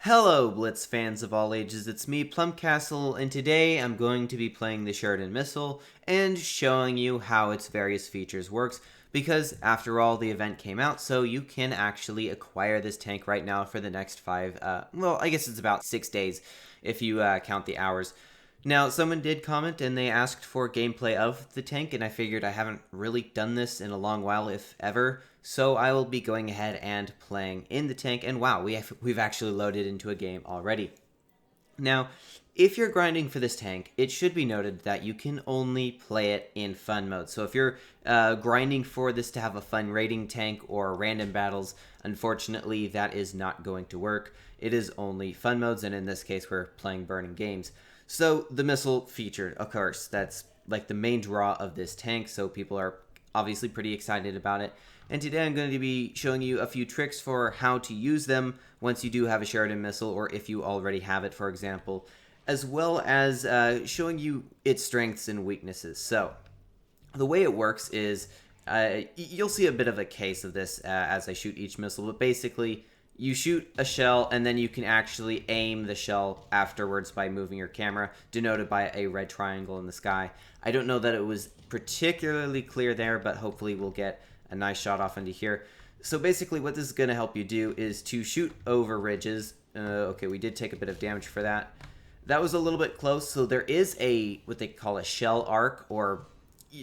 Hello, Blitz fans of all ages, it's me, PlumCastle, and today I'm going to be playing the Sheridan Missile and showing you how its various features works, because after all, the event came out, so you can actually acquire this tank right now for the next I guess it's about 6 days if you count the hours. Now, someone did comment and they asked for gameplay of the tank, and I figured I haven't really done this in a long while, if ever, so I will be going ahead and playing in the tank, and wow, we've actually loaded into a game already. Now, if you're grinding for this tank, it should be noted that you can only play it in fun mode. So if you're grinding for this to have a fun raiding tank or random battles, unfortunately that is not going to work. It is only fun modes, and in this case we're playing burning games. So the missile featured, of course, that's like the main draw of this tank, so people are obviously pretty excited about it. And today I'm going to be showing you a few tricks for how to use them once you do have a Sheridan Missile, or if you already have it, for example, as well as showing you its strengths and weaknesses. So the way it works is you'll see a bit of a case of this as I shoot each missile, but basically you shoot a shell and then you can actually aim the shell afterwards by moving your camera, denoted by a red triangle in the sky. I don't know that it was particularly clear there, but hopefully we'll get a nice shot off into here. So basically what this is going to help you do is to shoot over ridges. Okay, we did take a bit of damage for that. That was a little bit close, so there is what they call a shell arc,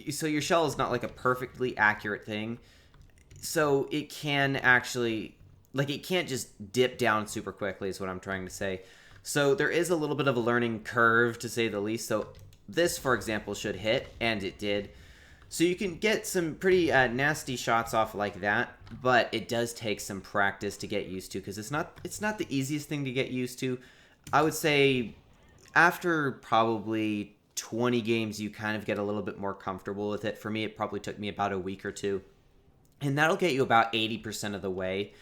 so your shell is not like a perfectly accurate thing. So it can actually, it can't just dip down super quickly is what I'm trying to say. So there is a little bit of a learning curve, to say the least. So this, for example, should hit, and it did. So you can get some pretty nasty shots off like that, but it does take some practice to get used to, because it's not the easiest thing to get used to. I would say after probably 20 games, you kind of get a little bit more comfortable with it. For me, it probably took me about a week or two, and that'll get you about 80% of the way.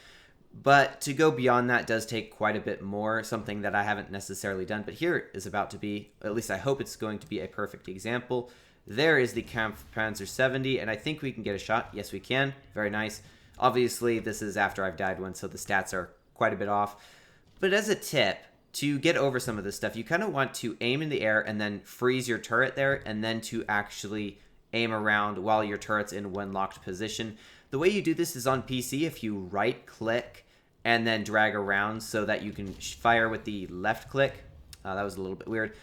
But to go beyond that does take quite a bit more, something that I haven't necessarily done. But here is about to be, at least I hope it's going to be, a perfect example. There is the Kampfpanzer 70, and I think we can get a shot. Yes, we can. Very nice. Obviously, this is after I've died once, so the stats are quite a bit off. But as a tip, to get over some of this stuff, you kind of want to aim in the air and then freeze your turret there, and then to actually aim around while your turret's in one locked position. The way you do this is on PC. If you right-click and then drag around so that you can fire with the left click. That was a little bit weird.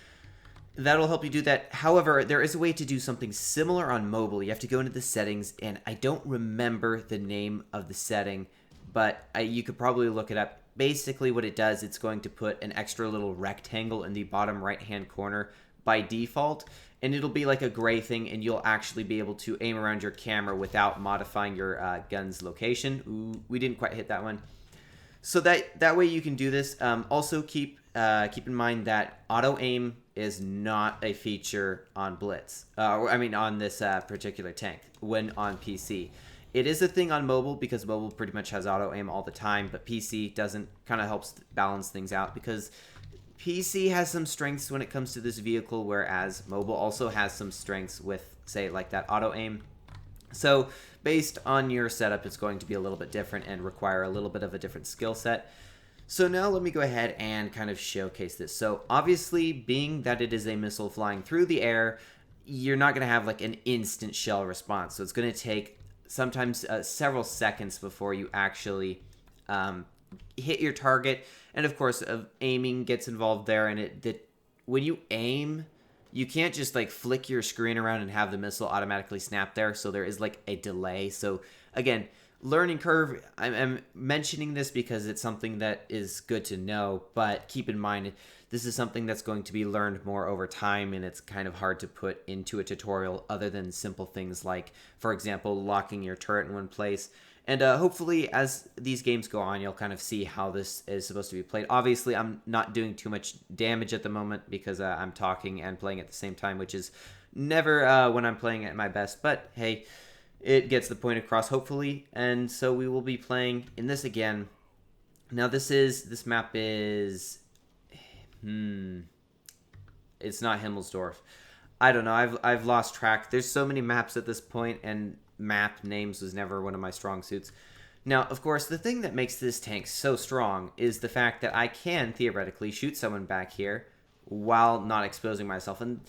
That'll help you do that. However, there is a way to do something similar on mobile. You have to go into the settings, and I don't remember the name of the setting, but you could probably look it up. Basically what it does, it's going to put an extra little rectangle in the bottom right-hand corner by default, and it'll be like a gray thing, and you'll actually be able to aim around your camera without modifying your gun's location. Ooh, we didn't quite hit that one. So that way you can do this. Also keep in mind that auto aim is not a feature on Blitz. On this particular tank when on PC. It is a thing on mobile, because mobile pretty much has auto aim all the time, but PC doesn't. Kind of helps balance things out, because PC has some strengths when it comes to this vehicle, whereas mobile also has some strengths with, say, like that auto aim. So based on your setup, it's going to be a little bit different and require a little bit of a different skill set. So now let me go ahead and kind of showcase this. So obviously, being that it is a missile flying through the air, you're not going to have like an instant shell response. So it's going to take sometimes several seconds before you actually hit your target. And of course, aiming gets involved there. And when you aim, you can't just like flick your screen around and have the missile automatically snap there. So there is like a delay. So again, learning curve, I'm mentioning this because it's something that is good to know, but keep in mind, this is something that's going to be learned more over time, and it's kind of hard to put into a tutorial other than simple things like, for example, locking your turret in one place. And hopefully, as these games go on, you'll kind of see how this is supposed to be played. Obviously, I'm not doing too much damage at the moment because I'm talking and playing at the same time, which is never when I'm playing at my best. But hey, it gets the point across, hopefully. And so we will be playing in this again. Now, this map is... It's not Himmelsdorf. I don't know. I've lost track. There's so many maps at this point, and map names was never one of my strong suits. Now, of course, the thing that makes this tank so strong is the fact that I can theoretically shoot someone back here while not exposing myself, and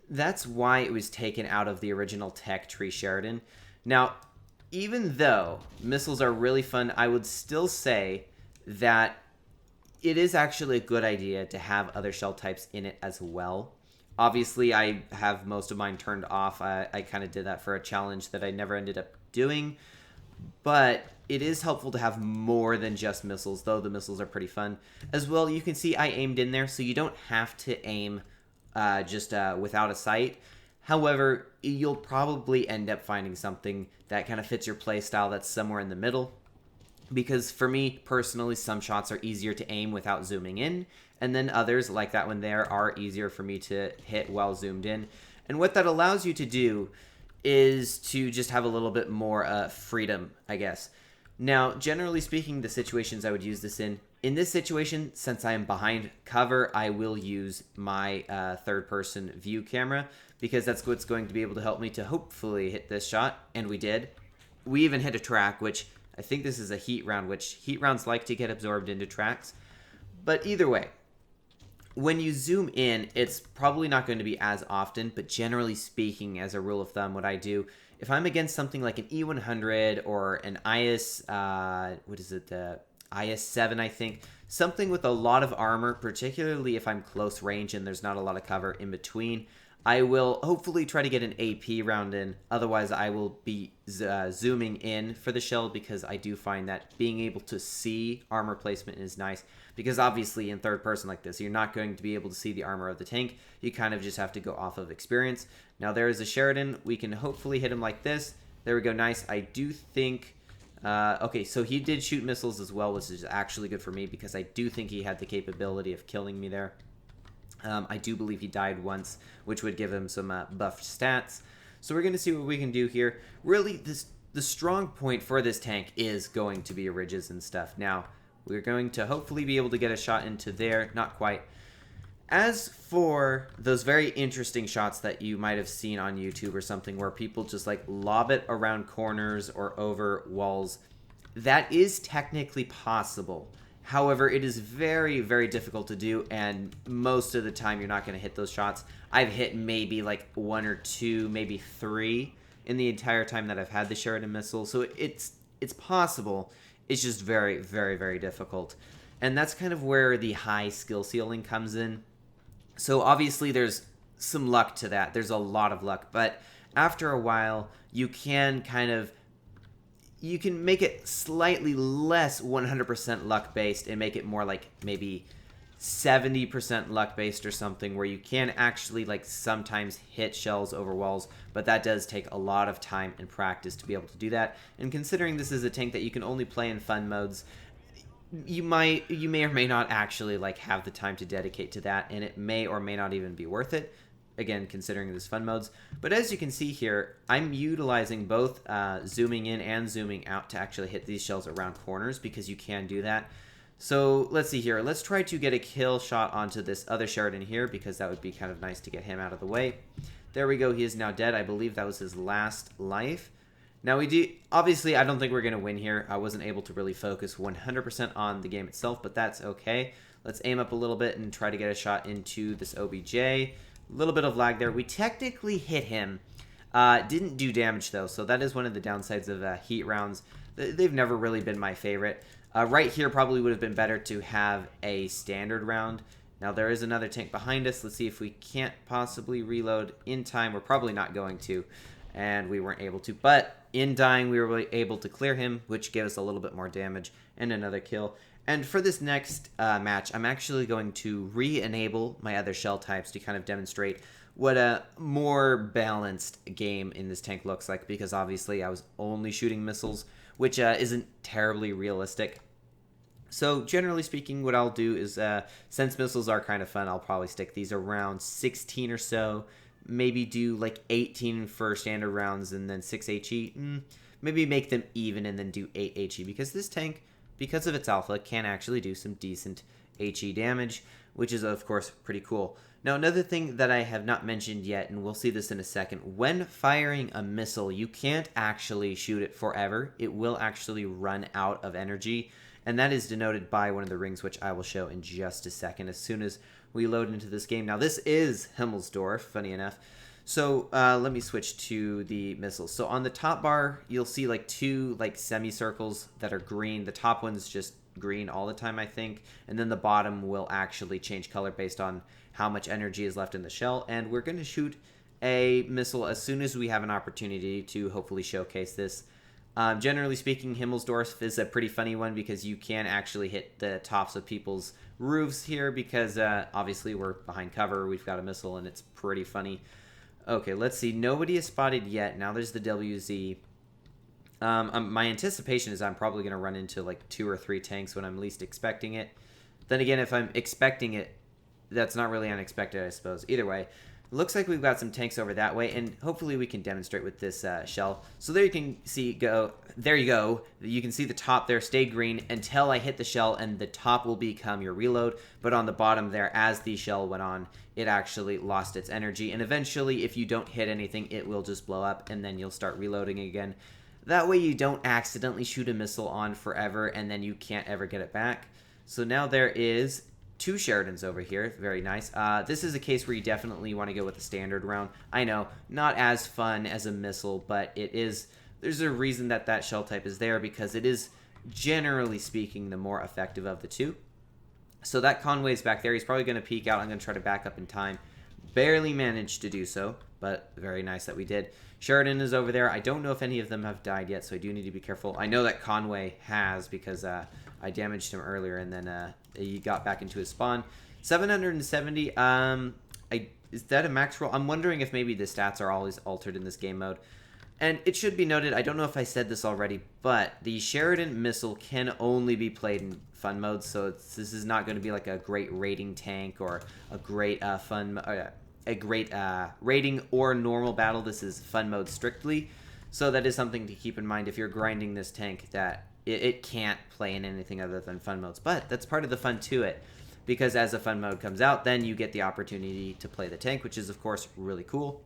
that's why it was taken out of the original tech tree Sheridan. Now, even though missiles are really fun, I would still say that it is actually a good idea to have other shell types in it as well. Obviously, I have most of mine turned off. I kind of did that for a challenge that I never ended up doing. But it is helpful to have more than just missiles, though the missiles are pretty fun. As well, you can see I aimed in there, so you don't have to aim just without a sight. However, you'll probably end up finding something that kind of fits your playstyle that's somewhere in the middle. Because for me, personally, some shots are easier to aim without zooming in, and then others, like that one there, are easier for me to hit while zoomed in. And what that allows you to do is to just have a little bit more freedom, I guess. Now, generally speaking, the situations I would use this in this situation, since I am behind cover, I will use my third-person view camera, because that's what's going to be able to help me to hopefully hit this shot, and we did. We even hit a track, which I think this is a heat round, which heat rounds like to get absorbed into tracks. But either way, when you zoom in, it's probably not going to be as often, but generally speaking, as a rule of thumb, what I do, if I'm against something like an E100 or an IS-7, I think, something with a lot of armor, particularly if I'm close range and there's not a lot of cover in between, I will hopefully try to get an AP round in. Otherwise, I will be zooming in for the shell, because I do find that being able to see armor placement is nice. Because obviously in third person like this, you're not going to be able to see the armor of the tank. You kind of just have to go off of experience. Now there is a Sheridan. We can hopefully hit him like this. There we go, nice. I do think... okay, so he did shoot missiles as well, which is actually good for me, because I do think he had the capability of killing me there. I do believe he died once, which would give him some buffed stats. So we're going to see what we can do here. Really, the strong point for this tank is going to be ridges and stuff. Now, we're going to hopefully be able to get a shot into there. Not quite. As for those very interesting shots that you might have seen on YouTube or something, where people just like lob it around corners or over walls, that is technically possible. However, it is very, very difficult to do, and most of the time you're not going to hit those shots. I've hit maybe like 1 or 2, maybe 3 in the entire time that I've had the Sheridan Missile, so it's possible. It's just very, very, very difficult. And that's kind of where the high skill ceiling comes in. So obviously there's some luck to that. There's a lot of luck, but after a while you can you can make it slightly less 100% luck-based and make it more like maybe 70% luck-based or something, where you can actually like sometimes hit shells over walls, but that does take a lot of time and practice to be able to do that. And considering this is a tank that you can only play in fun modes, you may or may not actually like have the time to dedicate to that, and it may or may not even be worth it. Again, considering this fun modes. But as you can see here, I'm utilizing both zooming in and zooming out to actually hit these shells around corners, because you can do that. So let's see here. Let's try to get a kill shot onto this other Sheridan here, because that would be kind of nice to get him out of the way. There we go. He is now dead. I believe that was his last life. Now we do, obviously I don't think we're going to win here. I wasn't able to really focus 100% on the game itself, but that's okay. Let's aim up a little bit and try to get a shot into this OBJ. A little bit of lag there. We technically hit him. Didn't do damage though, so that is one of the downsides of heat rounds. They've never really been my favorite. Right here probably would have been better to have a standard round. Now there is another tank behind us. Let's see if we can't possibly reload in time. We're probably not going to, and we weren't able to. But in dying, we were able to clear him, which gave us a little bit more damage and another kill. And for this next match, I'm actually going to re-enable my other shell types to kind of demonstrate what a more balanced game in this tank looks like, because obviously I was only shooting missiles, which isn't terribly realistic. So generally speaking, what I'll do is, since missiles are kind of fun, I'll probably stick these around 16 or so, maybe do like 18 for standard rounds and then 6 HE, maybe make them even and then do 8 HE, because this tank, because of its alpha, can actually do some decent HE damage, which is of course pretty cool. Now, another thing that I have not mentioned yet, and we'll see this in a second, when firing a missile, you can't actually shoot it forever. It will actually run out of energy, and that is denoted by one of the rings, which I will show in just a second as soon as we load into this game. Now, this is Himmelsdorf, funny enough. So let me switch to the missiles. So on the top bar, you'll see like two like semicircles that are green. The top one's just green all the time, I think, and then the bottom will actually change color based on how much energy is left in the shell. And we're going to shoot a missile as soon as we have an opportunity to hopefully showcase this. Generally speaking, Himmelsdorf is a pretty funny one because you can actually hit the tops of people's roofs here because obviously we're behind cover, we've got a missile, and it's pretty funny. Okay, let's see. Nobody is spotted yet. Now there's the WZ. My anticipation is I'm probably going to run into like 2 or 3 tanks when I'm least expecting it. Then again, if I'm expecting it, that's not really unexpected, I suppose. Either way, it looks like we've got some tanks over that way, and hopefully we can demonstrate with this shell. So there you can see, there you go. You can see the top there stay green until I hit the shell, and the top will become your reload. But on the bottom there, as the shell went on, it actually lost its energy. And eventually, if you don't hit anything, it will just blow up, and then you'll start reloading again. That way you don't accidentally shoot a missile on forever, and then you can't ever get it back. So now there is 2 Sheridans over here. Very nice. This is a case where you definitely want to go with the standard round. I know, not as fun as a missile, but it is. There's a reason that that shell type is there because it is, generally speaking, the more effective of the 2. So that Conway's back there. He's probably going to peek out. I'm going to try to back up in time. Barely managed to do so, but very nice that we did. Sheridan is over there. I don't know if any of them have died yet, so I do need to be careful. I know that Conway has because I damaged him earlier, and then he got back into his spawn. 770. Is that a max roll? I'm wondering if maybe the stats are always altered in this game mode. And it should be noted, I don't know if I said this already, but the Sheridan Missile can only be played in fun mode, so this is not going to be like a great rating tank or a great rating or normal battle. This is fun mode strictly, so that is something to keep in mind if you're grinding this tank, that it can't play in anything other than fun modes. But that's part of the fun to it, because as a fun mode comes out, then you get the opportunity to play the tank, which is of course really cool.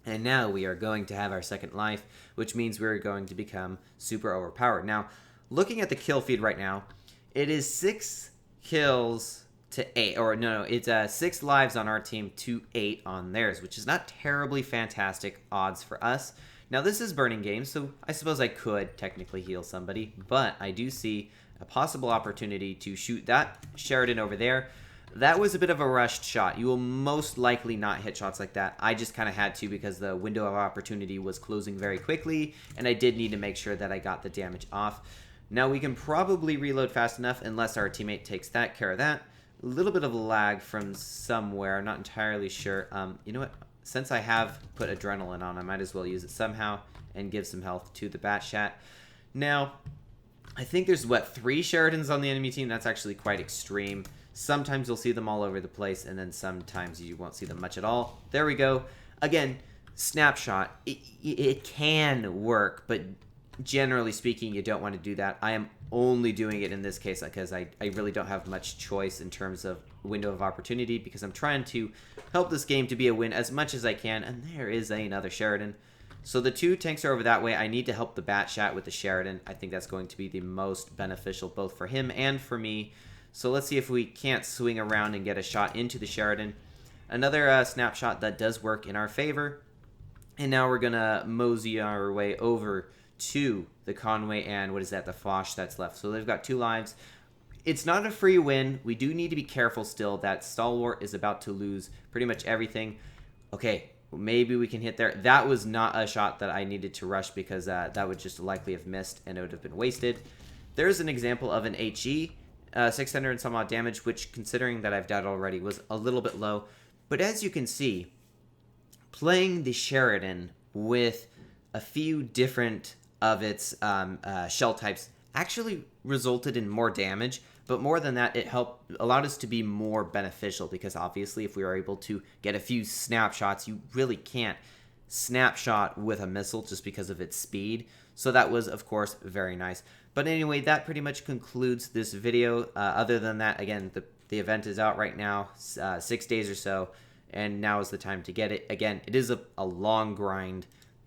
And now we are going to have our second life, which means we're going to become super overpowered. Now, looking at the kill feed right now, it is 6 kills to 8, or no, it's 6 lives on our team to 8 on theirs, which is not terribly fantastic odds for us. Now, this is burning game, so I suppose I could technically heal somebody, but I do see a possible opportunity to shoot that Sheridan over there. That was a bit of a rushed shot. You will most likely not hit shots like that. I just kind of had to because the window of opportunity was closing very quickly, and I did need to make sure that I got the damage off. Now, we can probably reload fast enough unless our teammate takes that care of that. A little bit of a lag from somewhere. I'm not entirely sure. You know what? Since I have put adrenaline on, I might as well use it somehow and give some health to the Batshat. Now, I think there's, 3 Sheridans on the enemy team? That's actually quite extreme. Sometimes you'll see them all over the place, and then sometimes you won't see them much at all. There we go. Again, snapshot. It can work, but generally speaking, you don't want to do that. I am only doing it in this case because I really don't have much choice in terms of window of opportunity, because I'm trying to help this game to be a win as much as I can. And there is another Sheridan. So the 2 tanks are over that way. I need to help the Batshat with the Sheridan. I think that's going to be the most beneficial both for him and for me. So let's see if we can't swing around and get a shot into the Sheridan. Another snapshot that does work in our favor. And now we're going to mosey our way over to the Conway and what is that, the Foch that's left. So they've got 2 lives. It's not a free win. We do need to be careful still. That Stalwart is about to lose pretty much everything. Okay, maybe we can hit there. That was not a shot that I needed to rush because that would just likely have missed and it would have been wasted. There's an example of an HE. 600 and some odd damage, which, considering that I've died already, was a little bit low. But as you can see, playing the Sheridan with a few different of its shell types actually resulted in more damage. But more than that, it allowed us to be more beneficial, because obviously if we were able to get a few snapshots, you really can't snapshot with a missile just because of its speed. So that was, of course, very nice. But anyway, that pretty much concludes this video. Other than that, again, the event is out right now, 6 days or so, and now is the time to get it. Again, it is a long grind,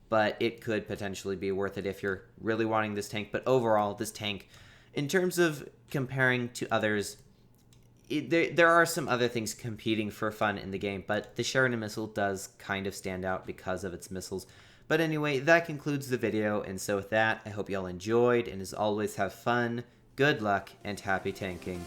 but it could potentially be worth it if you're really wanting this tank. But overall, this tank, in terms of comparing to others, there are some other things competing for fun in the game, but the Sheridan Missile does kind of stand out because of its missiles. But anyway, that concludes the video, and so with that, I hope y'all enjoyed, and as always, have fun, good luck, and happy tanking.